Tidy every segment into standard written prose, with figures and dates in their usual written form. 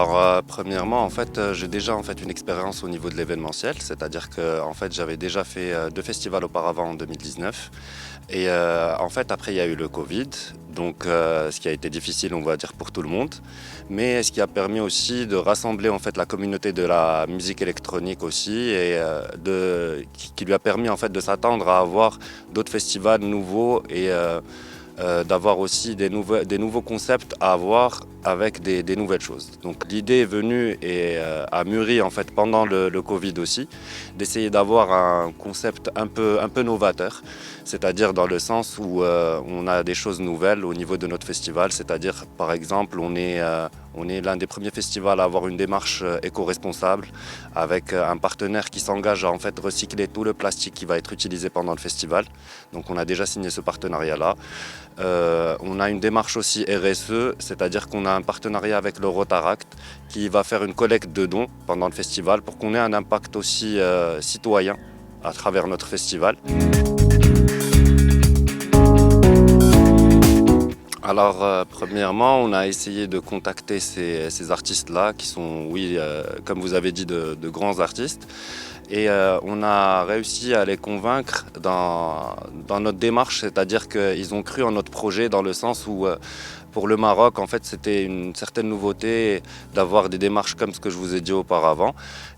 Alors, premièrement, j'ai déjà une expérience au niveau de l'événementiel, c'est-à-dire que j'avais déjà fait 2 festivals auparavant en 2019 et après il y a eu le Covid, donc ce qui a été difficile, on va dire, pour tout le monde, mais ce qui a permis aussi de rassembler la communauté de la musique électronique aussi et qui lui a permis de s'attendre à avoir d'autres festivals nouveaux et d'avoir aussi des nouveaux concepts à avoir avec des nouvelles choses. Donc l'idée est venue et a mûri pendant le Covid aussi, d'essayer d'avoir un concept un peu novateur, c'est-à-dire dans le sens où on a des choses nouvelles au niveau de notre festival, c'est-à-dire par exemple on est l'un des premiers festivals à avoir une démarche éco-responsable avec un partenaire qui s'engage à recycler tout le plastique qui va être utilisé pendant le festival. Donc on a déjà signé ce partenariat-là. On a une démarche aussi RSE, c'est-à-dire qu'on a un partenariat avec le Rotaract qui va faire une collecte de dons pendant le festival pour qu'on ait un impact aussi citoyen à travers notre festival. Alors, premièrement, on a essayé de contacter ces artistes-là qui sont, oui, comme vous avez dit, de grands artistes. Et on a réussi à les convaincre dans notre démarche, c'est-à-dire qu'ils ont cru en notre projet dans le sens où pour le Maroc, c'était une certaine nouveauté d'avoir des démarches comme ce que je vous ai dit auparavant.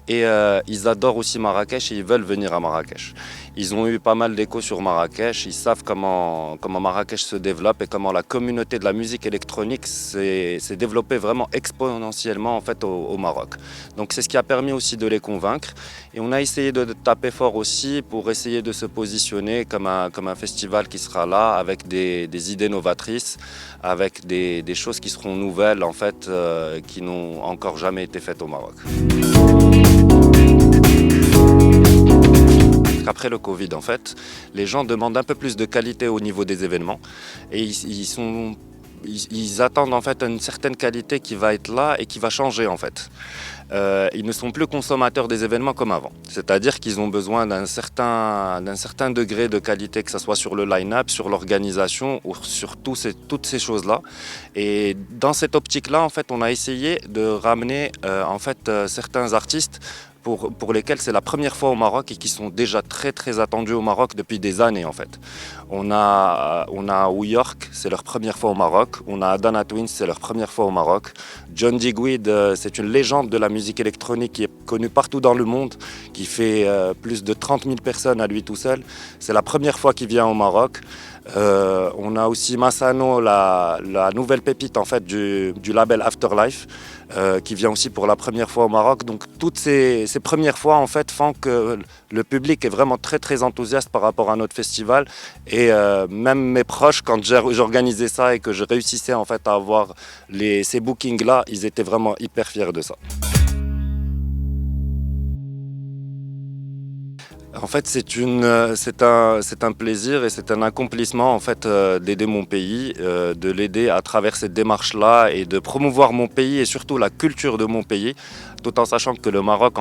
Et ils adorent aussi Marrakech et ils veulent venir à Marrakech. Ils ont eu pas mal d'échos sur Marrakech, ils savent comment Marrakech se développe et comment la communauté de la musique électronique s'est développée vraiment exponentiellement au Maroc. Donc c'est ce qui a permis aussi de les convaincre. Et on a essayé de taper fort aussi pour essayer de se positionner comme un festival qui sera là avec des idées novatrices, avec des choses qui seront nouvelles qui n'ont encore jamais été faites au Maroc. Après le Covid, les gens demandent un peu plus de qualité au niveau des événements et ils attendent une certaine qualité qui va être là et qui va changer ils ne sont plus consommateurs des événements comme avant. C'est-à-dire qu'ils ont besoin d'un certain degré de qualité, que ce soit sur le line-up, sur l'organisation ou sur toutes ces choses-là. Et dans cette optique-là, on a essayé de ramener certains artistes pour lesquels c'est la première fois au Maroc et qui sont déjà très très attendus au Maroc depuis des années On a New York, c'est leur première fois au Maroc. On a Adana Twins, c'est leur première fois au Maroc. John Digweed, c'est une légende de la musique électronique qui est connue partout dans le monde, qui fait plus de 30 000 personnes à lui tout seul. C'est la première fois qu'il vient au Maroc. On a aussi Massano, la nouvelle pépite du label Afterlife, qui vient aussi pour la première fois au Maroc. Donc toutes ces premières fois font que le public est vraiment très très enthousiaste par rapport à notre festival. Et même mes proches, quand j'organisais ça et que je réussissais à avoir ces bookings-là, ils étaient vraiment hyper fiers de ça. C'est un plaisir et c'est un accomplissement d'aider mon pays, de l'aider à travers cette démarche-là et de promouvoir mon pays et surtout la culture de mon pays, tout en sachant que le Maroc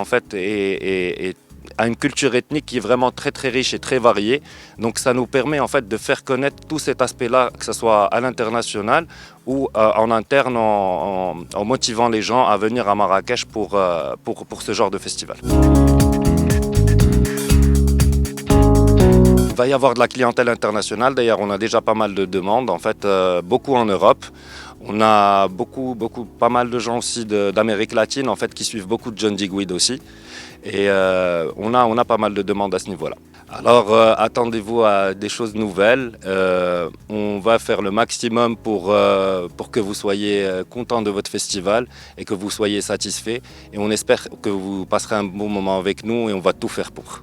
a une culture ethnique qui est vraiment très très riche et très variée. Donc ça nous permet de faire connaître tout cet aspect-là, que ce soit à l'international ou en interne en motivant les gens à venir à Marrakech pour ce genre de festival. Il va y avoir de la clientèle internationale, d'ailleurs on a déjà pas mal de demandes, beaucoup en Europe. On a pas mal de gens aussi d'Amérique latine qui suivent beaucoup de John Digweed aussi. Et on a pas mal de demandes à ce niveau-là. Alors attendez-vous à des choses nouvelles. On va faire le maximum pour que vous soyez contents de votre festival et que vous soyez satisfaits. Et on espère que vous passerez un bon moment avec nous et on va tout faire pour.